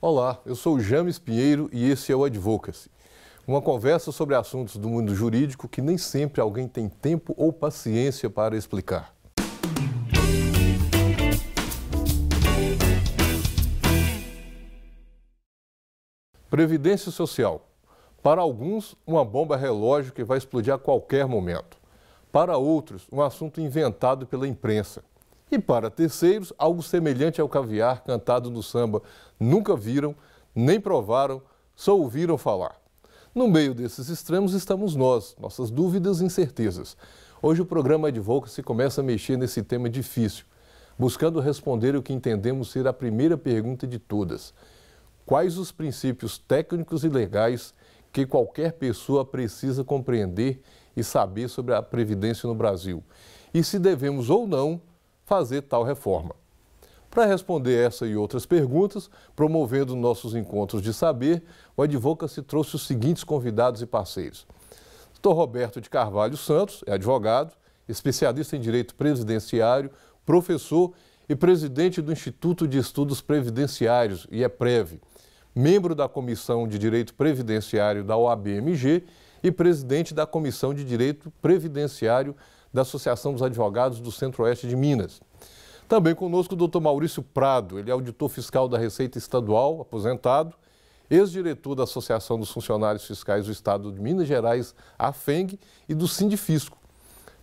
Olá, eu sou o James Pinheiro e esse é o Advocacy. Uma conversa sobre assuntos do mundo jurídico que nem sempre alguém tem tempo ou paciência para explicar. Previdência Social. Para alguns, uma bomba relógio que vai explodir a qualquer momento. Para outros, um assunto inventado pela imprensa. E para terceiros, algo semelhante ao caviar cantado no samba. Nunca viram, nem provaram, só ouviram falar. No meio desses extremos estamos nós, nossas dúvidas e incertezas. Hoje o programa Advocacy começa a mexer nesse tema difícil, buscando responder o que entendemos ser a primeira pergunta de todas. Quais os princípios técnicos e legais que qualquer pessoa precisa compreender e saber sobre a Previdência no Brasil? E se devemos ou não fazer tal reforma? Para responder essa e outras perguntas, promovendo nossos encontros de saber, o Advocacy trouxe os seguintes convidados e parceiros. Dr. Roberto de Carvalho Santos é advogado, especialista em Direito Previdenciário, professor e presidente do Instituto de Estudos Previdenciários, IEPREV, membro da Comissão de Direito Previdenciário da OAB-MG e presidente da Comissão de Direito Previdenciário da Associação dos Advogados do Centro-Oeste de Minas. Também conosco o Dr. Maurício Prado, ele é auditor fiscal da Receita Estadual, aposentado, ex-diretor da Associação dos Funcionários Fiscais do Estado de Minas Gerais, AFENG, e do Sindifisco,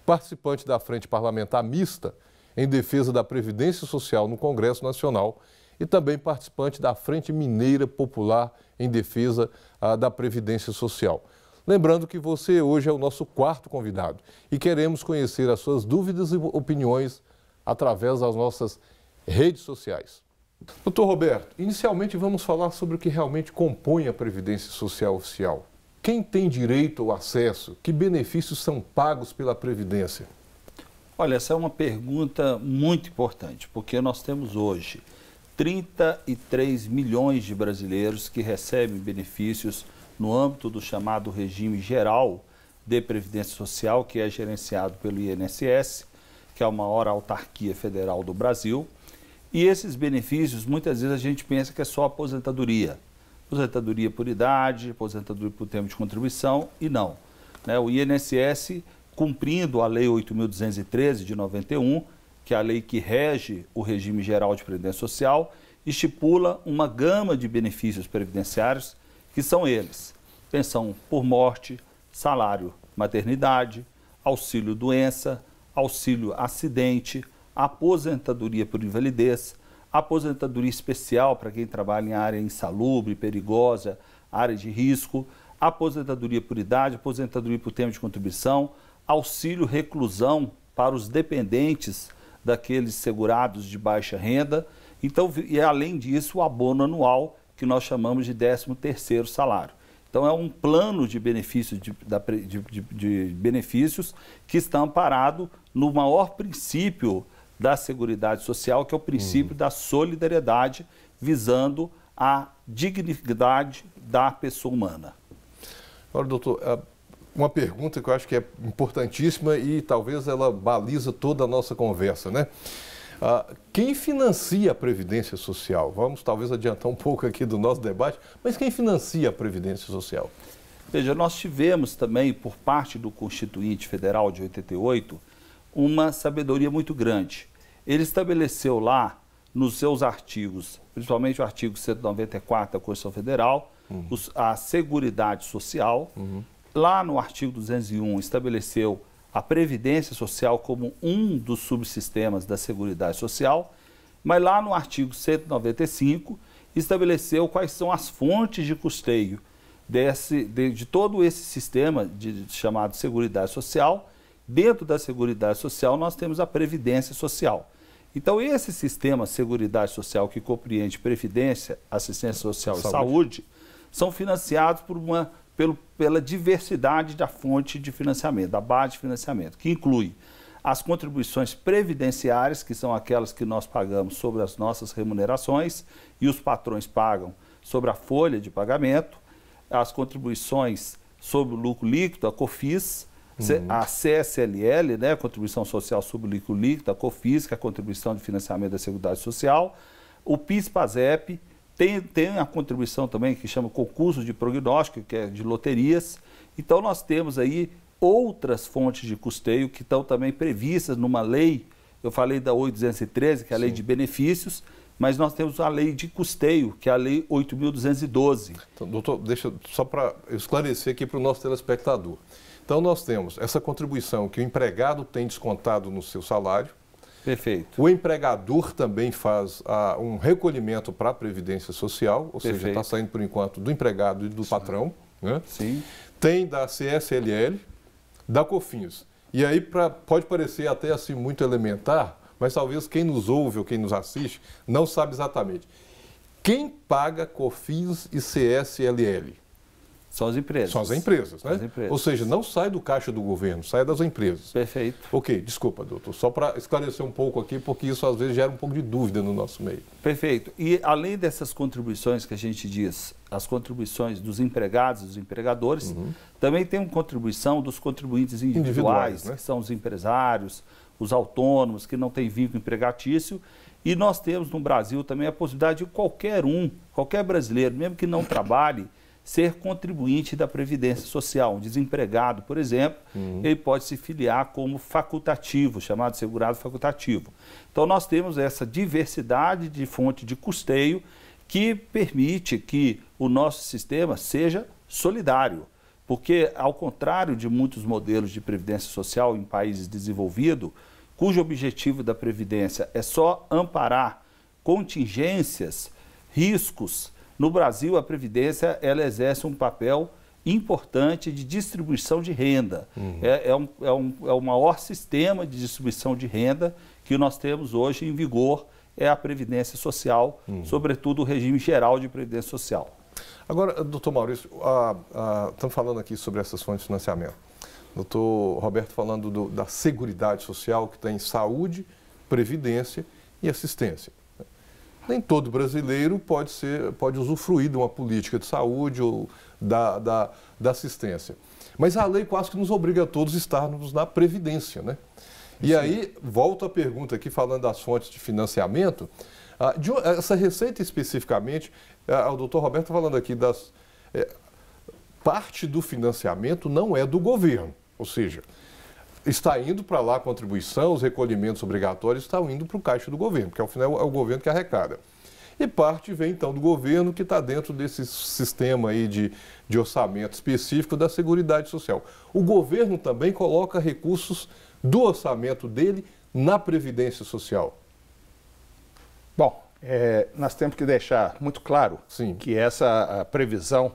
participante da Frente Parlamentar Mista em defesa da Previdência Social no Congresso Nacional e também participante da Frente Mineira Popular em defesa da Previdência Social. Lembrando que você hoje é o nosso quarto convidado e queremos conhecer as suas dúvidas e opiniões através das nossas redes sociais. Doutor Roberto, inicialmente vamos falar sobre o que realmente compõe a Previdência Social Oficial. Quem tem direito ao acesso? Que benefícios são pagos pela Previdência? Olha, essa é uma pergunta muito importante, porque nós temos hoje 33 milhões de brasileiros que recebem benefícios no âmbito do chamado regime geral de Previdência Social, que é gerenciado pelo INSS, que é a maior autarquia federal do Brasil. E esses benefícios, muitas vezes a gente pensa que é só aposentadoria. Aposentadoria por idade, aposentadoria por tempo de contribuição, e não. O INSS, cumprindo a Lei 8.213 de 91, que é a lei que rege o regime geral de Previdência Social, estipula uma gama de benefícios previdenciários que são eles: pensão por morte, salário maternidade, auxílio doença, auxílio acidente, aposentadoria por invalidez, aposentadoria especial para quem trabalha em área insalubre, perigosa, área de risco, aposentadoria por idade, aposentadoria por tempo de contribuição, auxílio reclusão para os dependentes daqueles segurados de baixa renda. Então, e além disso, o abono anual, que nós chamamos de 13º salário. Então, é um plano de benefícios, de benefícios que está amparado no maior princípio da Seguridade Social, que é o princípio da solidariedade, visando a dignidade da pessoa humana. Agora, doutor, uma pergunta que eu acho que é importantíssima e talvez ela baliza toda a nossa conversa, né? Quem financia a Previdência Social? Vamos talvez adiantar um pouco aqui do nosso debate, mas quem financia a Previdência Social? Veja, nós tivemos também, por parte do Constituinte Federal de 88, uma sabedoria muito grande. Ele estabeleceu lá, nos seus artigos, principalmente o artigo 194 da Constituição Federal, a Seguridade Social. Lá no artigo 201 estabeleceu a Previdência Social como um dos subsistemas da Seguridade Social, mas lá no artigo 195 estabeleceu quais são as fontes de custeio de todo esse sistema chamado Seguridade Social. Dentro da Seguridade Social nós temos a Previdência Social. Então esse sistema Seguridade Social, que compreende Previdência, Assistência Social e Saúde, são financiados pela diversidade da fonte de financiamento, da base de financiamento, que inclui as contribuições previdenciárias, que são aquelas que nós pagamos sobre as nossas remunerações e os patrões pagam sobre a folha de pagamento, as contribuições sobre o lucro líquido, a COFINS, a CSLL, né, a Contribuição Social sobre o Lucro Líquido, a COFINS, que é a Contribuição de Financiamento da Seguridade Social, o PIS-PASEP, Tem a contribuição também que chama concurso de prognóstico, que é de loterias. Então nós temos aí outras fontes de custeio que estão também previstas numa lei. Eu falei da 8.213, que é a lei de benefícios, mas nós temos a lei de custeio, que é a lei 8.212. Então, doutor, deixa só para esclarecer aqui para o nosso telespectador. Então nós temos essa contribuição que o empregado tem descontado no seu salário. Perfeito. O empregador também faz um recolhimento para a Previdência Social, ou seja, está saindo por enquanto do empregado e do patrão. Né? Sim. Tem da CSLL, da COFINS. E aí pode parecer até assim muito elementar, mas talvez quem nos ouve ou quem nos assiste não sabe exatamente. Quem paga COFINS e CSLL? São as empresas. São as empresas, né? As empresas. Ou seja, não sai do caixa do governo, sai das empresas. Perfeito. Ok, desculpa, doutor, só para esclarecer um pouco aqui, porque isso às vezes gera um pouco de dúvida no nosso meio. Perfeito. E além dessas contribuições que a gente diz, as contribuições dos empregados e dos empregadores, também tem uma contribuição dos contribuintes individuais, né? Que são os empresários, os autônomos, que não têm vínculo empregatício. E nós temos no Brasil também a possibilidade de qualquer brasileiro, mesmo que não trabalhe, ser contribuinte da Previdência Social. Um desempregado, por exemplo, ele pode se filiar como facultativo, chamado segurado facultativo. Então nós temos essa diversidade de fonte de custeio que permite que o nosso sistema seja solidário. Porque, ao contrário de muitos modelos de previdência social em países desenvolvidos, cujo objetivo da Previdência é só amparar contingências, riscos, no Brasil, a Previdência ela exerce um papel importante de distribuição de renda. É o maior sistema de distribuição de renda que nós temos hoje em vigor, é a Previdência Social, sobretudo o regime geral de Previdência Social. Agora, doutor Maurício, estamos falando aqui sobre essas fontes de financiamento. Doutor Roberto falando da Seguridade Social, que tem saúde, previdência e assistência. Nem todo brasileiro pode usufruir de uma política de saúde ou da assistência. Mas a lei quase que nos obriga a todos a estarmos na Previdência, né? E aí, volta a pergunta aqui, falando das fontes de financiamento. Essa receita especificamente, o doutor Roberto está falando aqui parte do financiamento não é do governo, ou seja, está indo para lá a contribuição, os recolhimentos obrigatórios estão indo para o caixa do governo, porque ao final é o governo que arrecada. E parte vem então do governo que está dentro desse sistema aí de orçamento específico da Seguridade Social. O governo também coloca recursos do orçamento dele na Previdência Social. Bom, nós temos que deixar muito claro que essa previsão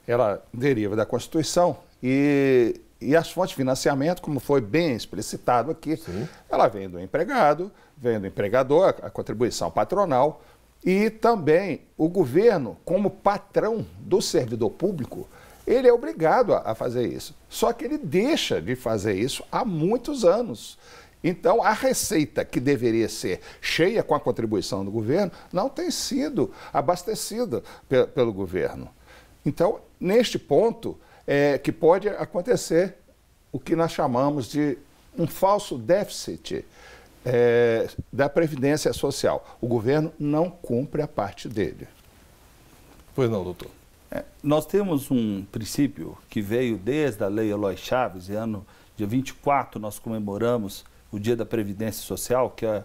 ela deriva da Constituição e as fontes de financiamento, como foi bem explicitado aqui, ela vem do empregado, vem do empregador, a contribuição patronal, e também o governo, como patrão do servidor público, ele é obrigado a fazer isso. Só que ele deixa de fazer isso há muitos anos. Então, a receita que deveria ser cheia com a contribuição do governo não tem sido abastecida pelo governo. Então, neste ponto, que pode acontecer o que nós chamamos de um falso déficit da Previdência Social. O governo não cumpre a parte dele. Pois não, doutor. Nós temos um princípio que veio desde a Lei Eloy Chaves, dia 24 nós comemoramos o Dia da Previdência Social, que é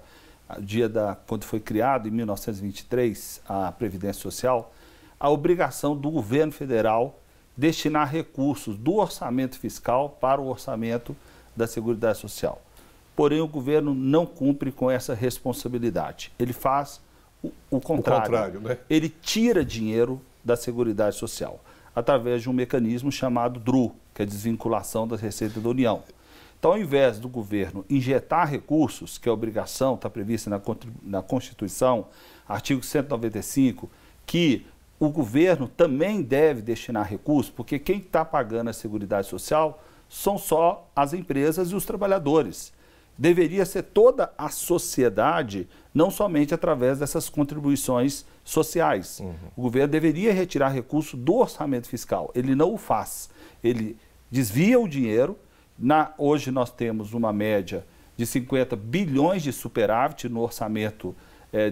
o dia quando foi criado, em 1923, a Previdência Social, a obrigação do governo federal destinar recursos do orçamento fiscal para o orçamento da Seguridade Social. Porém, o governo não cumpre com essa responsabilidade. Ele faz o contrário, né? Ele tira dinheiro da Seguridade Social, através de um mecanismo chamado DRU, que é a desvinculação da Receita da União. Então, ao invés do governo injetar recursos, que é a obrigação, está prevista na Constituição, artigo 195, que o governo também deve destinar recursos, porque quem está pagando a Seguridade Social são só as empresas e os trabalhadores. Deveria ser toda a sociedade, não somente através dessas contribuições sociais. O governo deveria retirar recursos do orçamento fiscal. Ele não o faz. Ele desvia o dinheiro. Hoje nós temos uma média de 50 bilhões de superávit no orçamento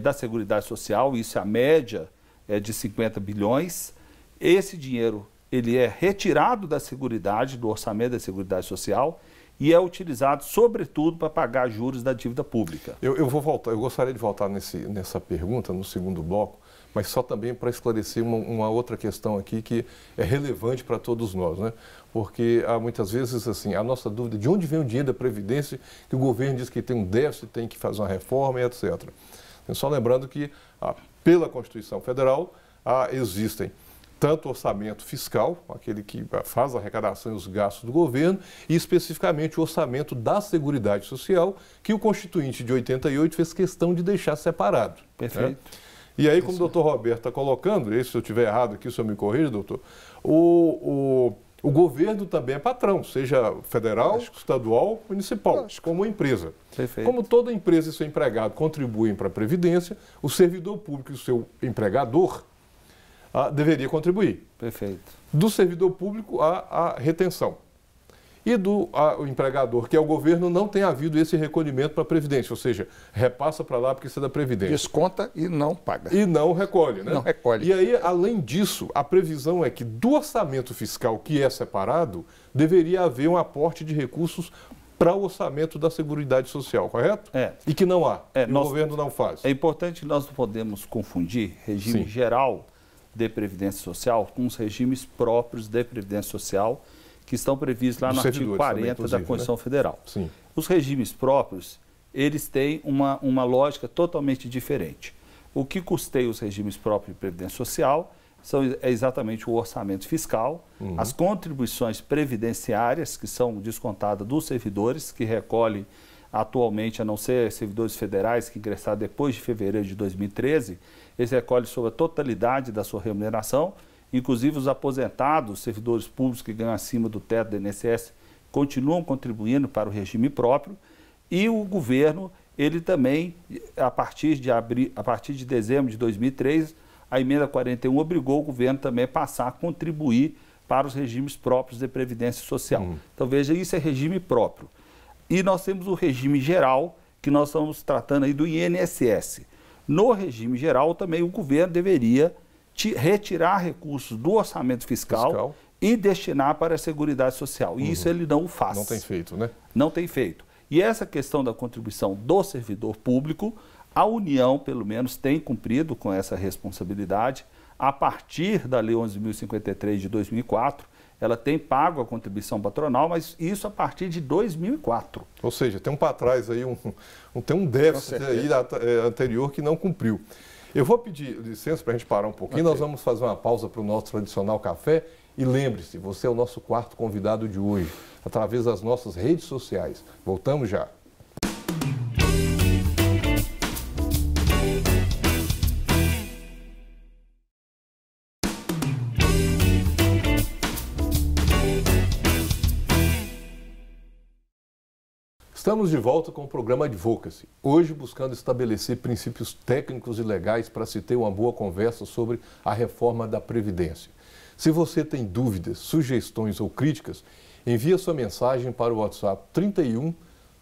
da Seguridade Social. Isso é a média é de 50 bilhões. Esse dinheiro ele é retirado da Seguridade, do orçamento da Seguridade Social, e é utilizado, sobretudo, para pagar juros da dívida pública. Eu gostaria de voltar nessa pergunta, no segundo bloco, mas só também para esclarecer uma outra questão aqui que é relevante para todos nós, né? Porque há muitas vezes assim, a nossa dúvida de onde vem o dinheiro da Previdência, que o governo diz que tem um déficit, tem que fazer uma reforma e etc. Só lembrando que, pela Constituição Federal, existem tanto o orçamento fiscal, aquele que faz a arrecadação e os gastos do governo, e especificamente o orçamento da Seguridade Social, que o Constituinte de 88 fez questão de deixar separado. Perfeito. Né? E aí, como o doutor Roberto está colocando, e se eu estiver errado aqui, o senhor me corrija, doutor, o governo também é patrão, seja federal, estadual, municipal, como empresa. Perfeito. Como toda empresa e seu empregado contribuem para a Previdência, o servidor público e o seu empregador deveria contribuir. Perfeito. Do servidor público, a retenção. E o empregador, que é o governo, não tem havido esse recolhimento para a Previdência, ou seja, repassa para lá porque isso é da Previdência. Desconta e não paga. E não recolhe, né? Não recolhe. E aí, além disso, a previsão é que do orçamento fiscal, que é separado, deveria haver um aporte de recursos para o orçamento da Seguridade Social, correto? E que não há, o governo não faz. É importante que nós não podemos confundir regime geral de Previdência Social com os regimes próprios de Previdência Social que estão previstos lá no artigo 40 da Constituição Federal. Sim. Os regimes próprios, eles têm uma lógica totalmente diferente. O que custeia os regimes próprios de Previdência Social é exatamente o orçamento fiscal, as contribuições previdenciárias, que são descontadas dos servidores, que recolhem atualmente, a não ser servidores federais que ingressaram depois de fevereiro de 2013, eles recolhem sobre a totalidade da sua remuneração, inclusive os aposentados, servidores públicos que ganham acima do teto do INSS, continuam contribuindo para o regime próprio, e o governo, ele também, a partir de dezembro de 2003, a emenda 41 obrigou o governo também a passar a contribuir para os regimes próprios de Previdência Social. Então, veja, isso é regime próprio. E nós temos o regime geral, que nós estamos tratando aí do INSS. No regime geral, também o governo deveria retirar recursos do orçamento fiscal e destinar para a Seguridade Social. E isso ele não o faz. Não tem feito, né? Não tem feito. E essa questão da contribuição do servidor público, a União, pelo menos, tem cumprido com essa responsabilidade. A partir da Lei 11.053 de 2004, ela tem pago a contribuição patronal, mas isso a partir de 2004. Ou seja, tem para trás aí tem um déficit aí anterior que não cumpriu. Eu vou pedir licença para a gente parar um pouquinho, nós vamos fazer uma pausa para o nosso tradicional café e lembre-se, você é o nosso quarto convidado de hoje, através das nossas redes sociais. Voltamos já. Estamos de volta com o programa Advocacy, hoje buscando estabelecer princípios técnicos e legais para se ter uma boa conversa sobre a reforma da Previdência. Se você tem dúvidas, sugestões ou críticas, envie sua mensagem para o WhatsApp 31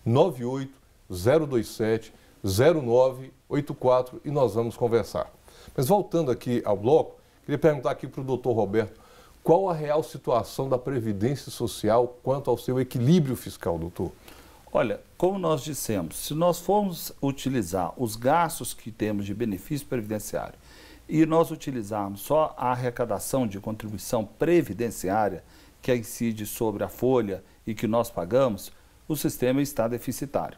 98 027 0984 e nós vamos conversar. Mas voltando aqui ao bloco, queria perguntar aqui para o doutor Roberto, qual a real situação da Previdência Social quanto ao seu equilíbrio fiscal, doutor? Olha, como nós dissemos, se nós formos utilizar os gastos que temos de benefício previdenciário e nós utilizarmos só a arrecadação de contribuição previdenciária que incide sobre a folha e que nós pagamos, o sistema está deficitário.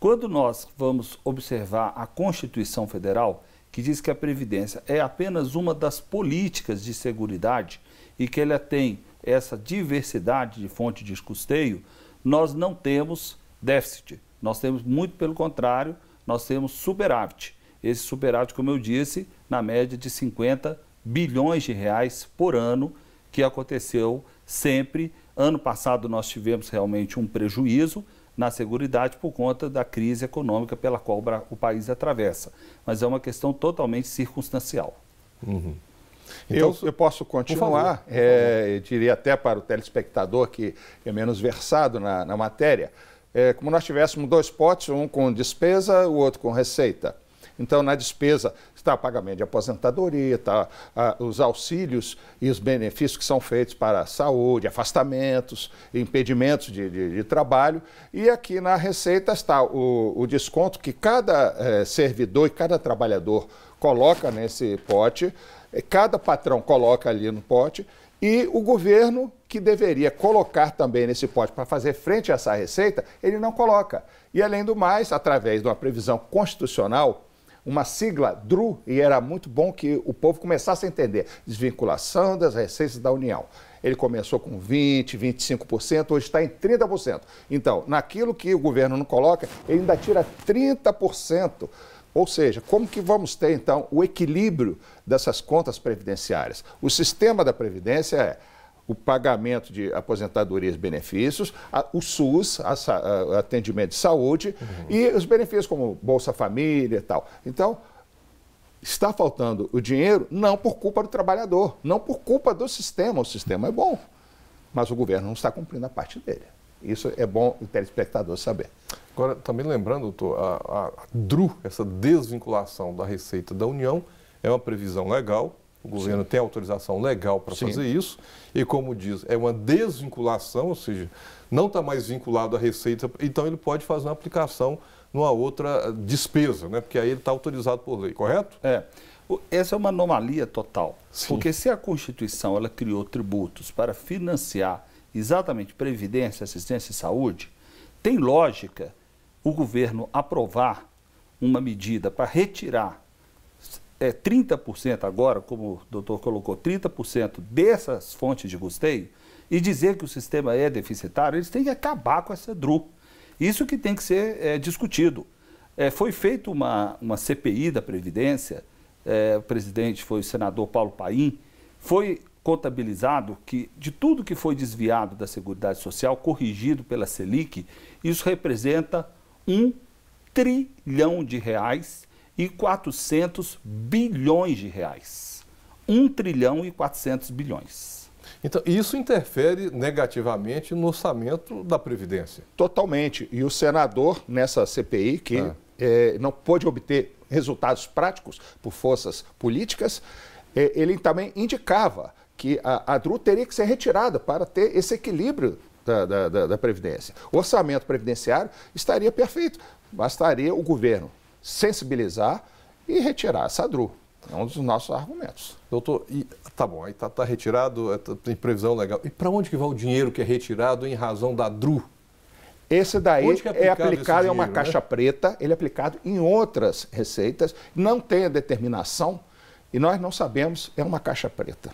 Quando nós vamos observar a Constituição Federal, que diz que a Previdência é apenas uma das políticas de seguridade e que ela tem essa diversidade de fonte de custeio, nós não temos déficit. Nós temos, muito pelo contrário, nós temos superávit. Esse superávit, como eu disse, na média de 50 bilhões de reais por ano, que aconteceu sempre. Ano passado nós tivemos realmente um prejuízo na Seguridade por conta da crise econômica pela qual o país atravessa. Mas é uma questão totalmente circunstancial. Então, eu posso continuar, eu diria até para o telespectador que é menos versado na matéria, como nós tivéssemos dois potes, um com despesa, o outro com receita. Então, na despesa está o pagamento de aposentadoria, está os auxílios e os benefícios que são feitos para a saúde, afastamentos, impedimentos de trabalho. E aqui na receita está o desconto que cada servidor e cada trabalhador coloca nesse pote, cada patrão coloca ali no pote, e o governo, que deveria colocar também nesse pote para fazer frente a essa receita, ele não coloca. E, além do mais, através de uma previsão constitucional, uma sigla DRU, e era muito bom que o povo começasse a entender, desvinculação das receitas da União. Ele começou com 20%, 25%, hoje está em 30%. Então, naquilo que o governo não coloca, ele ainda tira 30%. Ou seja, como que vamos ter, então, o equilíbrio dessas contas previdenciárias? O sistema da Previdência é o pagamento de aposentadorias e benefícios, o SUS, atendimento de saúde, e os benefícios como Bolsa Família e tal. Então, está faltando o dinheiro não por culpa do trabalhador, não por culpa do sistema. O sistema é bom, mas o governo não está cumprindo a parte dele. Isso é bom o telespectador saber. Agora, também lembrando, doutor, a DRU, essa desvinculação da Receita da União, é uma previsão legal. O governo tem autorização legal para fazer isso. E, como diz, é uma desvinculação, ou seja, não está mais vinculado à Receita, então ele pode fazer uma aplicação numa outra despesa, né? Porque aí ele está autorizado por lei, correto? Essa é uma anomalia total. Porque se a Constituição ela criou tributos para financiar exatamente Previdência, Assistência e Saúde, tem lógica o governo aprovar uma medida para retirar 30% agora, como o doutor colocou, 30% dessas fontes de custeio e dizer que o sistema é deficitário. Eles têm que acabar com essa DRU. Isso que tem que ser discutido. Foi feita uma CPI da Previdência, o presidente foi o senador Paulo Paim, foi contabilizado que de tudo que foi desviado da Seguridade Social, corrigido pela Selic, isso representa R$ 1 trilhão e 400 bilhões de reais. 1 trilhão e 400 bilhões. Então, isso interfere negativamente no orçamento da Previdência? Totalmente. E o senador, nessa CPI, que não pôde obter resultados práticos por forças políticas, ele também indicava que a DRU teria que ser retirada para ter esse equilíbrio da Previdência. O orçamento previdenciário estaria perfeito. Bastaria o governo sensibilizar e retirar essa DRU. É um dos nossos argumentos. Doutor, tá bom, aí tá retirado, tem previsão legal. E para onde que vai o dinheiro que é retirado em razão da DRU? Esse daí é aplicado em uma caixa preta, ele é aplicado em outras receitas, não tem a determinação e nós não sabemos, é uma caixa preta.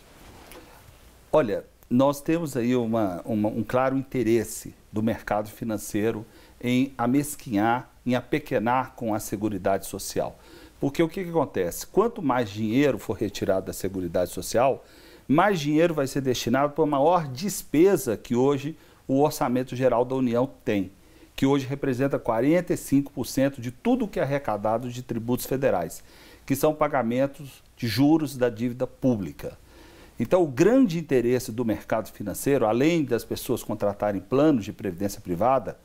Olha, nós temos aí um claro interesse do mercado financeiro em amesquinhar, em apequenar com a Seguridade Social. Porque o que acontece? Quanto mais dinheiro for retirado da Seguridade Social, mais dinheiro vai ser destinado para a maior despesa que hoje o Orçamento Geral da União tem, que hoje representa 45% de tudo que é arrecadado de tributos federais, que são pagamentos de juros da dívida pública. Então, o grande interesse do mercado financeiro, além das pessoas contratarem planos de previdência privada,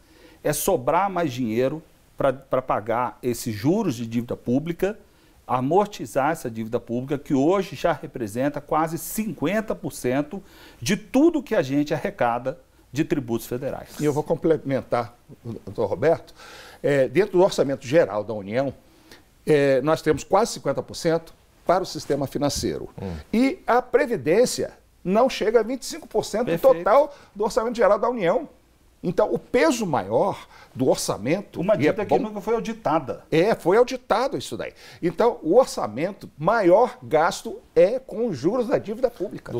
é sobrar mais dinheiro para pagar esses juros de dívida pública, amortizar essa dívida pública, que hoje já representa quase 50% de tudo que a gente arrecada de tributos federais. E eu vou complementar, doutor Roberto. Dentro do Orçamento Geral da União, nós temos quase 50% para o sistema financeiro. E a Previdência não chega a 25% do total do Orçamento Geral da União. Então, o peso maior do orçamento... Uma dívida que nunca foi auditada. Foi auditado isso daí. Então, o orçamento, maior gasto é com os juros da dívida pública.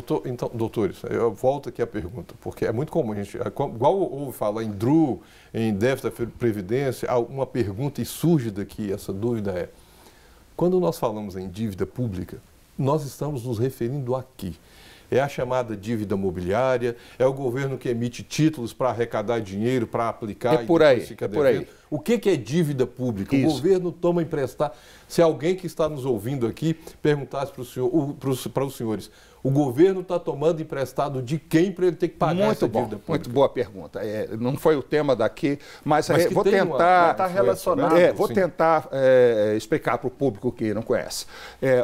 Doutores, eu volto aqui à pergunta, porque é muito comum a gente... Igual ouve falar em DRU, em déficit da Previdência, uma pergunta e surge daqui, essa dúvida é... Quando nós falamos em dívida pública, nós estamos nos referindo a quê? É a chamada dívida mobiliária? É o governo que emite títulos para arrecadar dinheiro, para aplicar? É por aí, é por aí. O que é dívida pública? Isso. O governo toma emprestar. Se alguém que está nos ouvindo aqui perguntasse para os senhores, o governo está tomando emprestado de quem para ele ter que pagar essa dívida pública? Muito boa pergunta. Não foi o tema daqui, mas vou tentar... Está relacionado. Vou tentar explicar para o público que não conhece.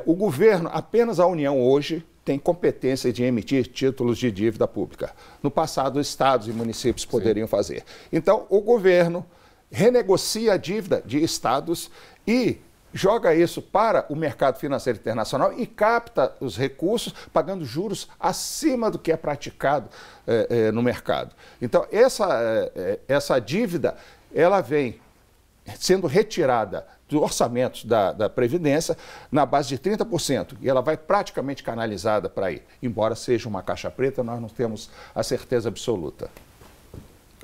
O governo, apenas a União hoje, tem competência de emitir títulos de dívida pública. No passado, estados e municípios poderiam fazer. Então, o governo renegocia a dívida de estados e joga isso para o mercado financeiro internacional e capta os recursos pagando juros acima do que é praticado no mercado. Então, essa dívida, ela vem sendo retirada dos orçamentos da Previdência na base de 30%, e ela vai praticamente canalizada para aí. Embora seja uma caixa preta, nós não temos a certeza absoluta.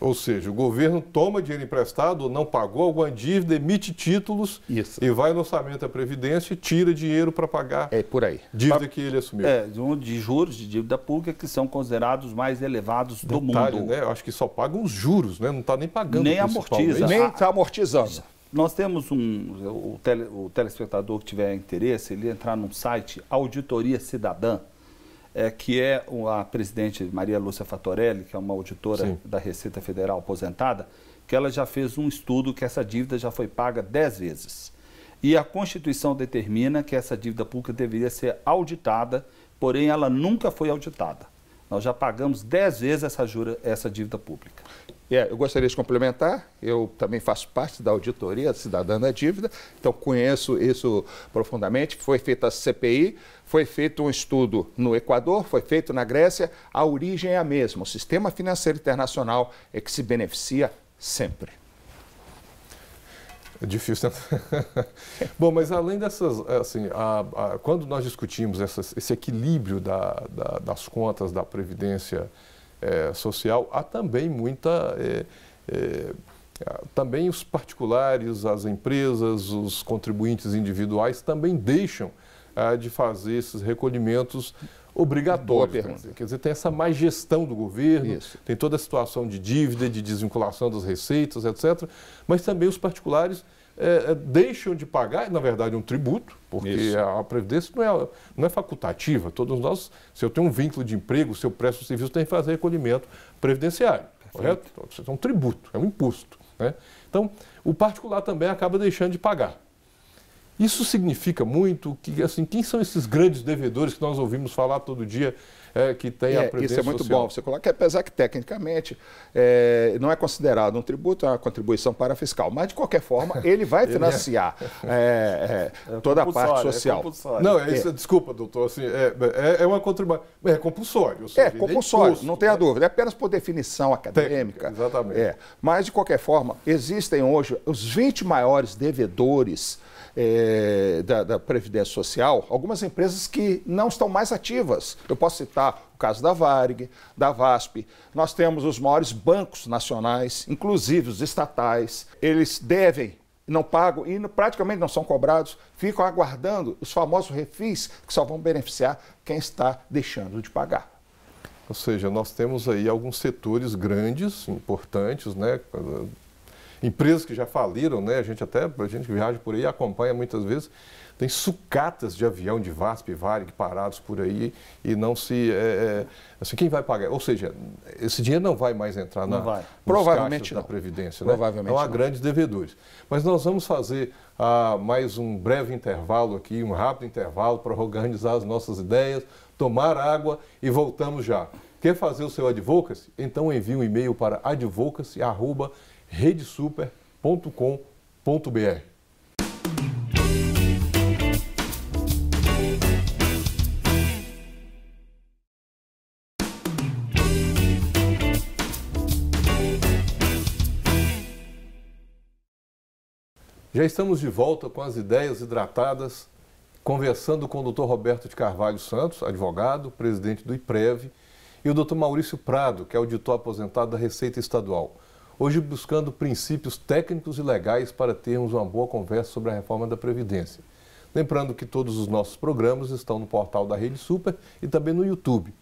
Ou seja, o governo toma dinheiro emprestado ou não pagou alguma dívida, emite títulos e vai no orçamento da Previdência e tira dinheiro para pagar por aí. Dívida que ele assumiu. De juros de dívida pública que são considerados os mais elevados do mundo. Né? Eu acho que só pagam os juros, né? Não está nem pagando. Nem amortiza. Nem está amortizando. Nós temos o telespectador que tiver interesse, ele entrar num site Auditoria Cidadã, que é a presidente Maria Lúcia Fatorelli, que é uma auditora da Receita Federal aposentada, que ela já fez um estudo que essa dívida já foi paga 10 vezes. E a Constituição determina que essa dívida pública deveria ser auditada, porém ela nunca foi auditada. Nós já pagamos 10 vezes essa dívida pública. Eu gostaria de complementar, eu também faço parte da Auditoria Cidadã da Dívida, então conheço isso profundamente. Foi feita a CPI, foi feito um estudo no Equador, foi feito na Grécia, a origem é a mesma. O sistema financeiro internacional é que se beneficia sempre. É difícil, né? Bom, mas além dessas, assim, quando nós discutimos esse equilíbrio das contas da Previdência Social, há também também os particulares, as empresas, os contribuintes individuais também deixam de fazer esses recolhimentos obrigatórios. Quer dizer, tem essa má gestão do governo, tem toda a situação de dívida, de desvinculação das receitas, etc. Mas também os particulares deixam de pagar, na verdade, um tributo, porque a Previdência não é facultativa. Todos nós, se eu tenho um vínculo de emprego, se eu presto serviço, tem que fazer recolhimento previdenciário, correto? Então, é um tributo, é um imposto, né? Então, o particular também acaba deixando de pagar. Isso significa muito que, assim, quem são esses grandes devedores que nós ouvimos falar todo dia que tem a Previdência Social? Isso é muito bom você colocar, apesar que tecnicamente não é considerado um tributo, é uma contribuição parafiscal, mas de qualquer forma ele vai financiar toda a parte social. Desculpa, doutor, assim, é uma contribuição, é compulsório. Compulsório, não tenha dúvida, é apenas por definição acadêmica. Técnica, exatamente. Mas de qualquer forma, existem hoje os 20 maiores devedores da Previdência Social, algumas empresas que não estão mais ativas. Eu posso citar o caso da Varig, da VASP. Nós temos os maiores bancos nacionais, inclusive os estatais. Eles devem, não pagam e praticamente não são cobrados, ficam aguardando os famosos refis que só vão beneficiar quem está deixando de pagar. Ou seja, nós temos aí alguns setores grandes, importantes, né? Empresas que já faliram, né? A gente que viaja por aí acompanha muitas vezes, tem sucatas de avião de VASP e Varig parados por aí e não se... assim, quem vai pagar? Ou seja, esse dinheiro não vai mais entrar provavelmente da Previdência, provavelmente né? Então há grandes devedores. Mas nós vamos fazer mais um breve intervalo aqui, um rápido intervalo para organizar as nossas ideias, tomar água e voltamos já. Quer fazer o seu advocacy? Então envie um e-mail para advocacy@redesuper.com.br. Já estamos de volta com as ideias hidratadas, conversando com o Dr. Roberto de Carvalho Santos, advogado, presidente do IPREV, e o Dr. Maurício Prado, que é auditor aposentado da Receita Estadual. Hoje buscando princípios técnicos e legais para termos uma boa conversa sobre a reforma da Previdência. Lembrando que todos os nossos programas estão no portal da Rede Super e também no YouTube.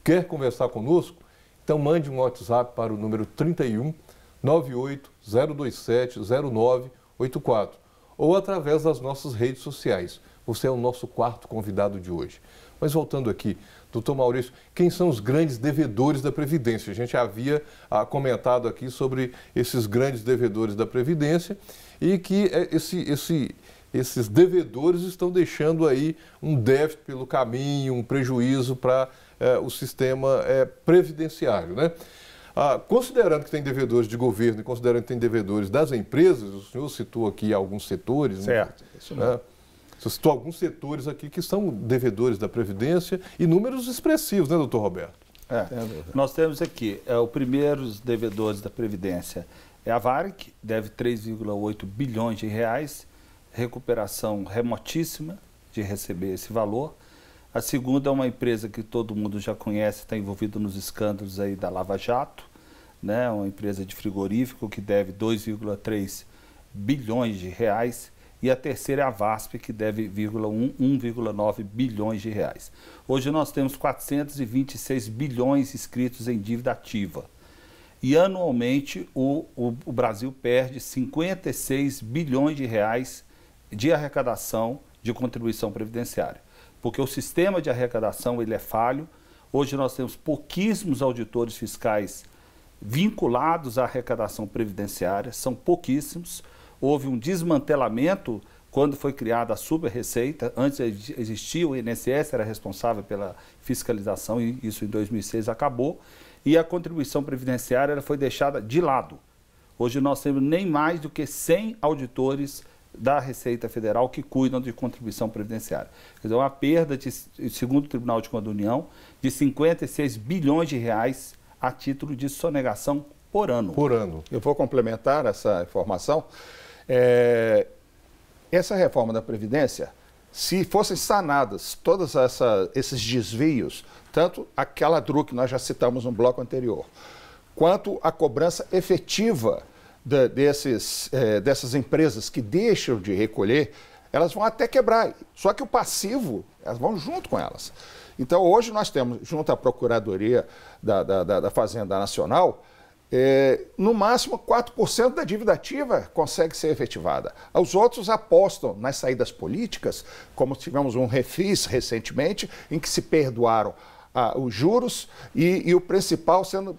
Quer conversar conosco? Então mande um WhatsApp para o número 31 98 027 0984 ou através das nossas redes sociais. Você é o nosso quarto convidado de hoje. Mas voltando aqui, doutor Maurício, quem são os grandes devedores da Previdência? A gente havia comentado aqui sobre esses grandes devedores da Previdência e que esses devedores estão deixando aí um déficit pelo caminho, um prejuízo para o sistema previdenciário, né? Considerando que tem devedores de governo e considerando que tem devedores das empresas, o senhor citou aqui alguns setores, certo, né? Isso mesmo. Você citou alguns setores aqui que são devedores da Previdência e números expressivos, né, doutor Roberto? Nós temos aqui, os primeiros devedores da Previdência é a Varig, deve 3,8 bilhões de reais, recuperação remotíssima de receber esse valor. A segunda é uma empresa que todo mundo já conhece, está envolvida nos escândalos aí da Lava Jato, né, uma empresa de frigorífico que deve 2,3 bilhões de reais. E a terceira é a VASP, que deve 1,9 bilhões de reais. Hoje nós temos 426 bilhões inscritos em dívida ativa. E anualmente o Brasil perde 56 bilhões de reais de arrecadação de contribuição previdenciária. Porque o sistema de arrecadação ele é falho. Hoje nós temos pouquíssimos auditores fiscais vinculados à arrecadação previdenciária, são pouquíssimos. Houve um desmantelamento quando foi criada a Super-Receita. Antes existia o INSS, era responsável pela fiscalização, e isso em 2006 acabou. E a contribuição previdenciária ela foi deixada de lado. Hoje nós temos nem mais do que 100 auditores da Receita Federal que cuidam de contribuição previdenciária. Quer dizer, uma perda, segundo o Tribunal de Contas da União, de 56 bilhões de reais a título de sonegação por ano. Por ano. Eu vou complementar essa informação. Essa reforma da Previdência, se fossem sanadas todos esses desvios, tanto aquela DRU que nós já citamos no bloco anterior, quanto a cobrança efetiva dessas empresas que deixam de recolher, elas vão até quebrar. Só que o passivo, elas vão junto com elas. Então, hoje nós temos, junto à Procuradoria da Fazenda Nacional, no máximo 4% da dívida ativa consegue ser efetivada. Os outros apostam nas saídas políticas, como tivemos um refis recentemente, em que se perdoaram os juros e o principal sendo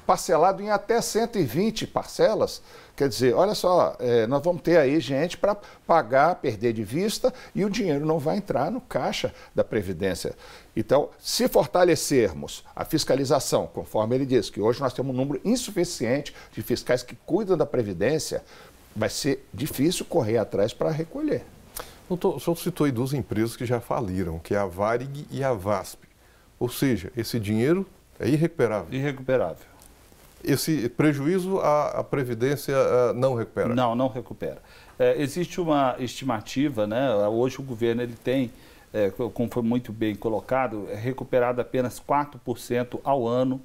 parcelado em até 120 parcelas. Quer dizer, olha só, nós vamos ter aí gente para pagar, perder de vista, e o dinheiro não vai entrar no caixa da Previdência. Então, se fortalecermos a fiscalização, conforme ele disse, que hoje nós temos um número insuficiente de fiscais que cuidam da Previdência, vai ser difícil correr atrás para recolher. Doutor, o senhor citou aí duas empresas que já faliram, que é a Varig e a VASP. Ou seja, esse dinheiro é irrecuperável. Irrecuperável. Esse prejuízo a Previdência não recupera? Não recupera. Existe uma estimativa, né? Hoje o governo ele tem, como foi muito bem colocado, recuperado apenas 4% ao ano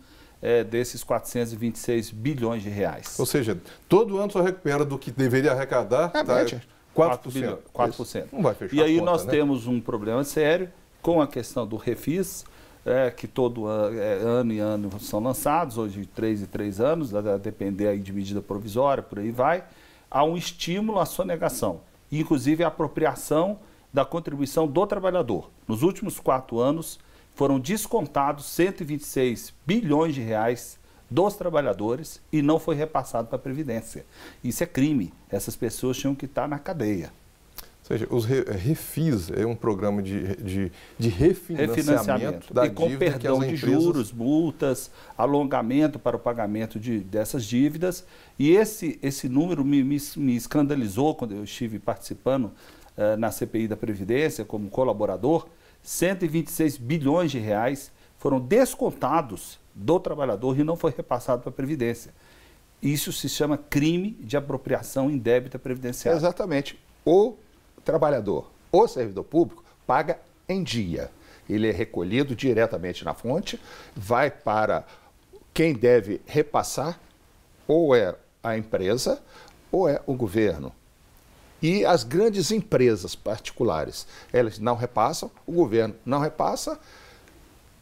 desses 426 bilhões de reais. Ou seja, todo ano só recupera do que deveria arrecadar, 4%. 4%. Não vai fechar e aí a conta, nós né? temos um problema sério com a questão do refis, que todo ano e ano são lançados, hoje 3 em 3 anos, a depender aí de medida provisória, por aí vai. Há um estímulo à sonegação, inclusive a apropriação da contribuição do trabalhador. Nos últimos 4 anos foram descontados 126 bilhões de reais dos trabalhadores e não foi repassado para a Previdência. Isso é crime, essas pessoas tinham que estar na cadeia. Ou seja, os refis é um programa de refinanciamento da e com dívida perdão que as de empresas... juros, multas, alongamento para o pagamento dessas dívidas. E esse número me escandalizou quando eu estive participando na CPI da Previdência como colaborador. 126 bilhões de reais foram descontados do trabalhador e não foi repassado para a Previdência. Isso se chama crime de apropriação indébita previdenciária. Exatamente. O trabalhador, o servidor público, paga em dia. Ele é recolhido diretamente na fonte, vai para quem deve repassar, ou é a empresa, ou é o governo. E as grandes empresas particulares, elas não repassam, o governo não repassa,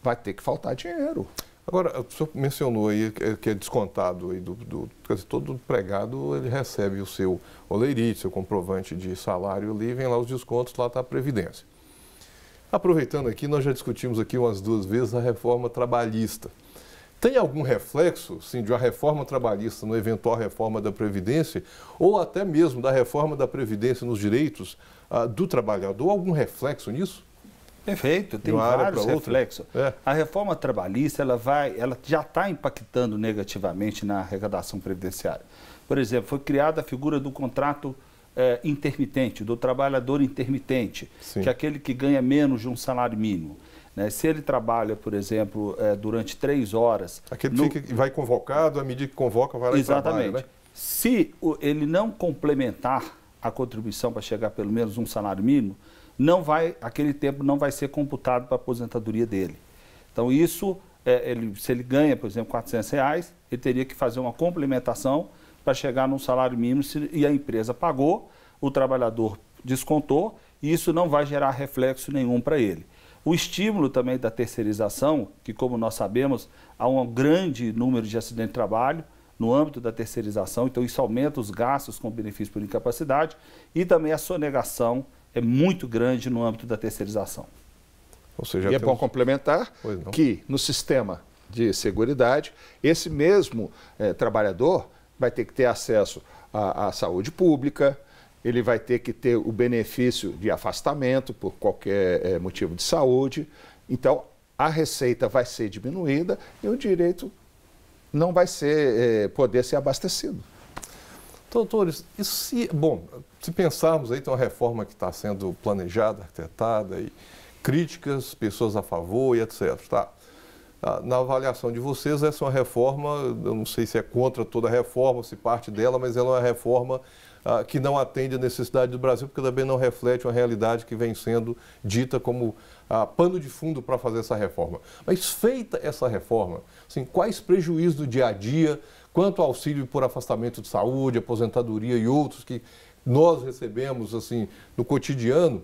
vai ter que faltar dinheiro. Agora, o senhor mencionou aí que é descontado aí quer dizer, todo empregado ele recebe o seu olerite, seu comprovante de salário ali, vem lá os descontos, lá está a Previdência. Aproveitando aqui, nós já discutimos aqui umas 2 vezes a reforma trabalhista. Tem algum reflexo, sim, de uma reforma trabalhista no eventual reforma da Previdência ou até mesmo da reforma da Previdência nos direitos do trabalhador? Algum reflexo nisso? Perfeito, tem vários reflexos. A reforma trabalhista ela já está impactando negativamente na arrecadação previdenciária. Por exemplo, foi criada a figura do contrato intermitente, do trabalhador intermitente, Sim. que é aquele que ganha menos de um salário mínimo. Né? Se ele trabalha, por exemplo, durante 3 horas... Aquele que vai convocado, à medida que convoca, vai lá Exatamente. E trabalha, né? Se ele não complementar a contribuição para chegar a pelo menos um salário mínimo, aquele tempo não vai ser computado para a aposentadoria dele. Então, isso, se ele ganha, por exemplo, R$400, ele teria que fazer uma complementação para chegar num salário mínimo e a empresa pagou, o trabalhador descontou e isso não vai gerar reflexo nenhum para ele. O estímulo também da terceirização, que como nós sabemos, há um grande número de acidentes de trabalho no âmbito da terceirização, então isso aumenta os gastos com benefício por incapacidade e também a sonegação é muito grande no âmbito da terceirização. Ou seja, é bom complementar que no sistema de seguridade, esse mesmo trabalhador vai ter que ter acesso à saúde pública, ele vai ter que ter o benefício de afastamento por qualquer motivo de saúde. Então, a receita vai ser diminuída e o direito não vai poder ser abastecido. Doutores, se pensarmos aí, tem uma reforma que está sendo planejada, arquitetada, e críticas, pessoas a favor e etc. Tá? Na avaliação de vocês, essa é uma reforma, eu não sei se é contra toda a reforma, se parte dela, mas ela é uma reforma que não atende a necessidade do Brasil, porque também não reflete uma realidade que vem sendo dita como pano de fundo para fazer essa reforma. Mas feita essa reforma, assim, quais prejuízos do dia a dia, quanto ao auxílio por afastamento de saúde, aposentadoria e outros que nós recebemos assim, no cotidiano,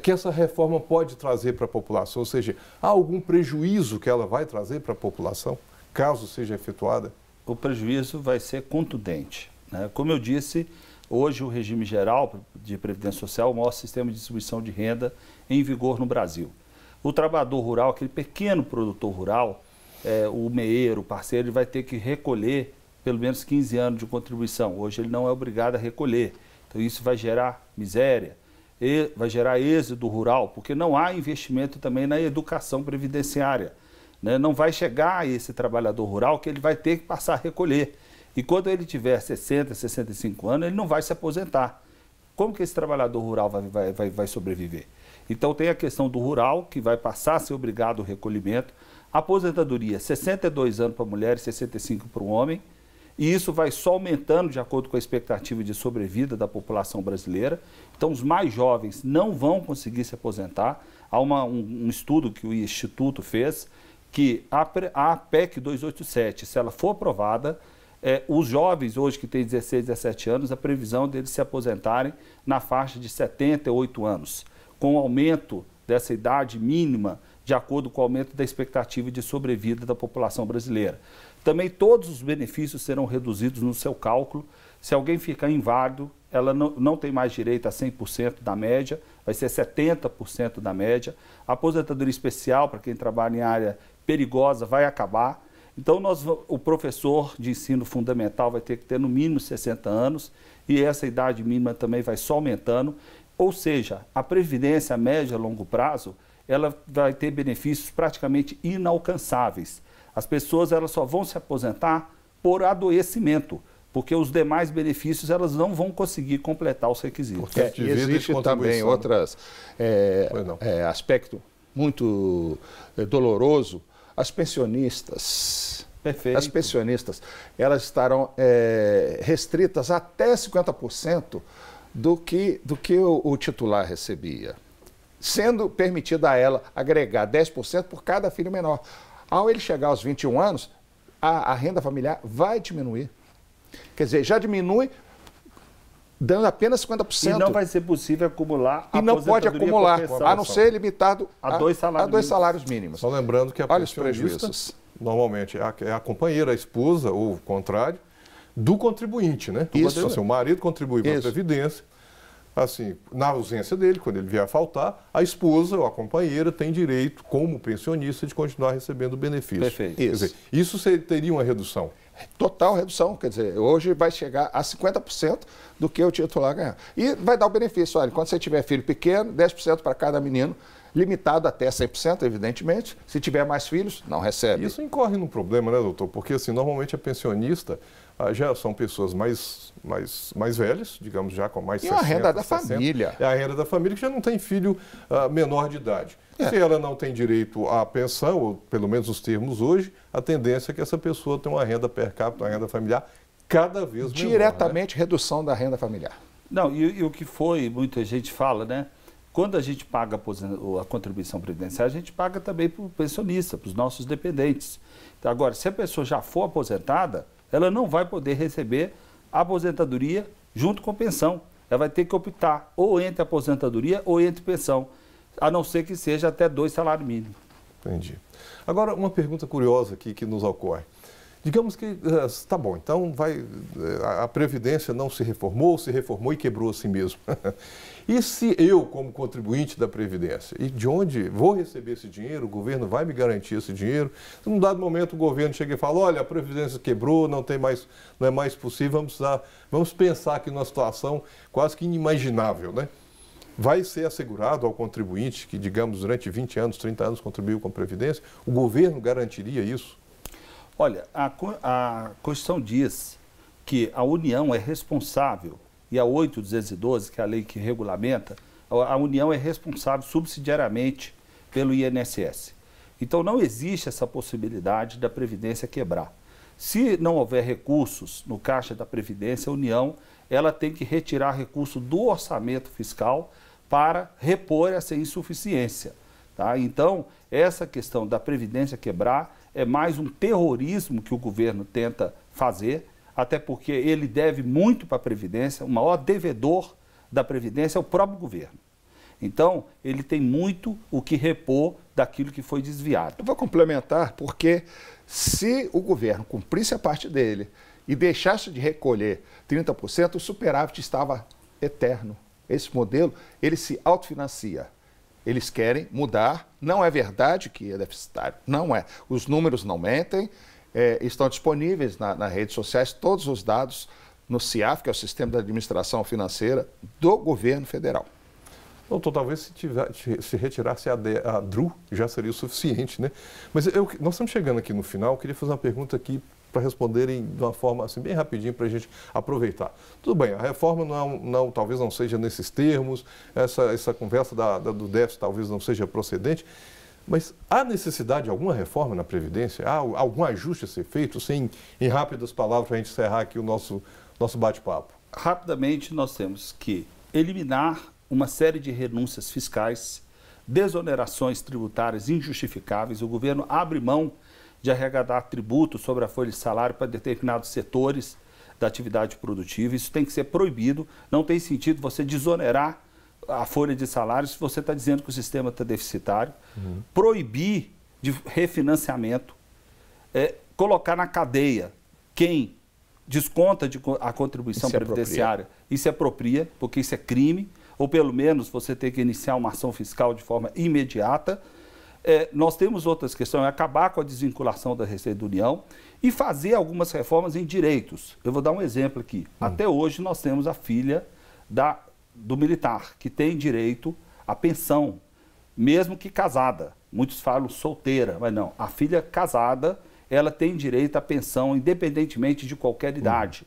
que essa reforma pode trazer para a população? Ou seja, há algum prejuízo que ela vai trazer para a população, caso seja efetuada? O prejuízo vai ser contundente, né? Como eu disse, hoje o regime geral de Previdência Social é o maior sistema de distribuição de renda em vigor no Brasil. O trabalhador rural, aquele pequeno produtor rural, o meeiro, o parceiro, ele vai ter que recolher pelo menos 15 anos de contribuição. Hoje ele não é obrigado a recolher. Então isso vai gerar miséria, vai gerar êxodo rural, porque não há investimento também na educação previdenciária. Né? Não vai chegar a esse trabalhador rural que ele vai ter que passar a recolher. E quando ele tiver 60, 65 anos, ele não vai se aposentar. Como que esse trabalhador rural vai sobreviver? Então tem a questão do rural, que vai passar a ser obrigado ao recolhimento. Aposentadoria, 62 anos para a mulher e 65 para o homem. E isso vai só aumentando de acordo com a expectativa de sobrevida da população brasileira. Então os mais jovens não vão conseguir se aposentar. Há um estudo que o Instituto fez, que a PEC 287, se ela for aprovada, os jovens hoje que têm 16, 17 anos, a previsão deles se aposentarem na faixa de 78 anos, com o aumento dessa idade mínima de acordo com o aumento da expectativa de sobrevida da população brasileira. Também todos os benefícios serão reduzidos no seu cálculo. Se alguém ficar inválido, ela não tem mais direito a 100% da média, vai ser 70% da média. A aposentadoria especial, para quem trabalha em área perigosa, vai acabar. Então, o professor de ensino fundamental vai ter que ter no mínimo 60 anos e essa idade mínima também vai só aumentando. Ou seja, a previdência a médio e a longo prazo, ela vai ter benefícios praticamente inalcançáveis. As pessoas elas só vão se aposentar por adoecimento, porque os demais benefícios elas não vão conseguir completar os requisitos. Existe também outros aspecto muito doloroso. As pensionistas, Perfeito. As pensionistas, elas estarão restritas até 50% do que o titular recebia, sendo permitido a ela agregar 10% por cada filho menor. Ao ele chegar aos 21 anos, a renda familiar vai diminuir. Quer dizer, já diminui dando apenas 50%. E não vai ser possível acumular e não pode acumular, a não ser limitado a dois salários mínimos. Só lembrando que a Olha os prejuízos. Normalmente é a companheira, a esposa, ou o contrário, do contribuinte, né? Isso. Assim, o marido contribui para a Previdência, assim, na ausência dele, quando ele vier a faltar, a esposa ou a companheira tem direito, como pensionista, de continuar recebendo o benefício. Perfeito. Quer dizer, isso teria uma redução. Total redução, quer dizer, hoje vai chegar a 50% do que o titular ganhar. E vai dar o benefício, olha, quando você tiver filho pequeno, 10% para cada menino, limitado até 100%, evidentemente. Se tiver mais filhos, não recebe. Isso incorre num problema, né, doutor? Porque, assim, normalmente a pensionista já são pessoas mais velhas, digamos, já com mais de 60, a renda da 60. família. É a renda da família que já não tem filho menor de idade. Se ela não tem direito à pensão, ou pelo menos os termos hoje, a tendência é que essa pessoa tenha uma renda per capita, uma renda familiar cada vez menor. Diretamente, né? Redução da renda familiar. Não, e o que foi, muita gente fala, né? Quando a gente paga a contribuição previdenciária, a gente paga também para o pensionista, para os nossos dependentes. Então, agora, se a pessoa já for aposentada, ela não vai poder receber a aposentadoria junto com pensão. Ela vai ter que optar ou entre aposentadoria ou entre pensão, a não ser que seja até 2 salários mínimos. Entendi. Agora, uma pergunta curiosa aqui que nos ocorre. Digamos que, tá bom, então a Previdência não se reformou e quebrou a si mesmo. E se eu, como contribuinte da Previdência, e de onde vou receber esse dinheiro, o governo vai me garantir esse dinheiro? Se num dado momento o governo chega e fala, olha, a Previdência quebrou, não é mais possível, vamos pensar aqui numa situação quase que inimaginável, né? Vai ser assegurado ao contribuinte que, digamos, durante 20 anos, 30 anos contribuiu com a Previdência? O governo garantiria isso? Olha, a Constituição diz que a União é responsável, e a 8.212, que é a lei que regulamenta, a União é responsável subsidiariamente pelo INSS. Então não existe essa possibilidade da Previdência quebrar. Se não houver recursos no caixa da Previdência, a União ela tem que retirar recurso do orçamento fiscal para repor essa insuficiência. Tá? Então, essa questão da Previdência quebrar é mais um terrorismo que o governo tenta fazer, até porque ele deve muito para a Previdência, o maior devedor da Previdência é o próprio governo. Então, ele tem muito o que repor daquilo que foi desviado. Eu vou complementar, porque se o governo cumprisse a parte dele e deixasse de recolher 30%, o superávit estava eterno. Esse modelo, ele se autofinancia. Eles querem mudar, não é verdade que é deficitário, não é. Os números não mentem, estão disponíveis nas redes sociais todos os dados no CIAF, que é o Sistema de Administração Financeira do Governo Federal. Doutor, talvez se retirasse a DRU já seria o suficiente, né? Mas nós estamos chegando aqui no final, eu queria fazer uma pergunta aqui para responderem de uma forma assim, bem rapidinho para a gente aproveitar. Tudo bem, a reforma talvez não seja nesses termos, essa conversa do déficit talvez não seja procedente, mas há necessidade de alguma reforma na Previdência? Há algum ajuste a ser feito? Em rápidas palavras, para a gente encerrar aqui o nosso bate-papo. Rapidamente, nós temos que eliminar uma série de renúncias fiscais, desonerações tributárias injustificáveis. O governo abre mão de arrecadar tributo sobre a folha de salário para determinados setores da atividade produtiva. Isso tem que ser proibido. Não tem sentido você desonerar a folha de salário se você está dizendo que o sistema está deficitário. Proibir de refinanciamento, colocar na cadeia quem desconta a contribuição previdenciária e se apropria, porque isso é crime, ou pelo menos você tem que iniciar uma ação fiscal de forma imediata. Nós temos outras questões, acabar com a desvinculação da Receita da União e fazer algumas reformas em direitos. Eu vou dar um exemplo aqui. Até hoje nós temos a filha do militar, que tem direito à pensão, mesmo que casada. Muitos falam solteira, mas não. A filha casada, ela tem direito à pensão, independentemente de qualquer idade.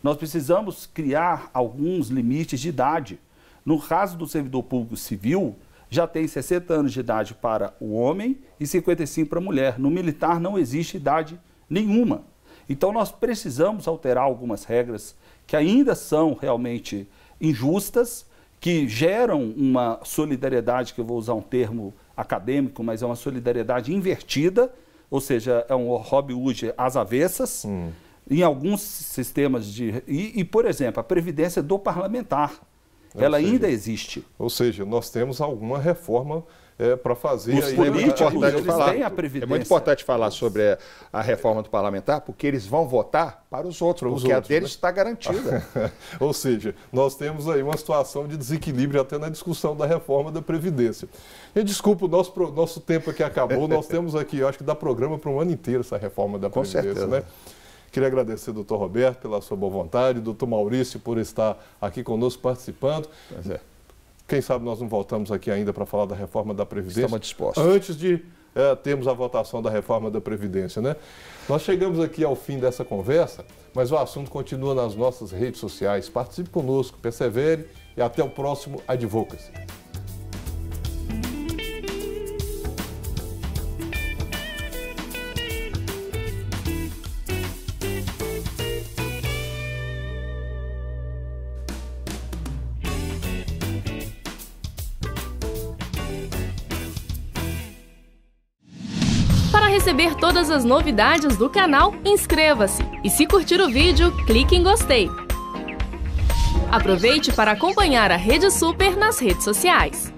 Nós precisamos criar alguns limites de idade. No caso do servidor público civil, já tem 60 anos de idade para o homem e 55 para a mulher. No militar não existe idade nenhuma. Então nós precisamos alterar algumas regras que ainda são realmente injustas, que geram uma solidariedade, que eu vou usar um termo acadêmico, mas é uma solidariedade invertida, ou seja, é um Robin Hood às avessas, em alguns sistemas de... E, por exemplo, a previdência do parlamentar, ela ainda existe. Ou seja, nós temos alguma reforma para fazer. Os políticos têm a previdência. É muito importante falar sobre a reforma do parlamentar, porque eles vão votar para os outros, porque a deles está garantida. Ou seja, nós temos aí uma situação de desequilíbrio até na discussão da reforma da Previdência. E desculpa, o nosso tempo aqui acabou, nós temos aqui, eu acho que dá programa para um ano inteiro essa reforma da Previdência. Com certeza. Né? Queria agradecer ao doutor Roberto pela sua boa vontade, doutor Maurício por estar aqui conosco participando. Pois é. Quem sabe nós não voltamos aqui ainda para falar da reforma da Previdência. Estamos dispostos. Antes de termos a votação da reforma da Previdência, né? Nós chegamos aqui ao fim dessa conversa, mas o assunto continua nas nossas redes sociais. Participe conosco, persevere e até o próximo Advocacy. Para receber todas as novidades do canal, inscreva-se e se curtir o vídeo, clique em gostei. Aproveite para acompanhar a Rede Super nas redes sociais.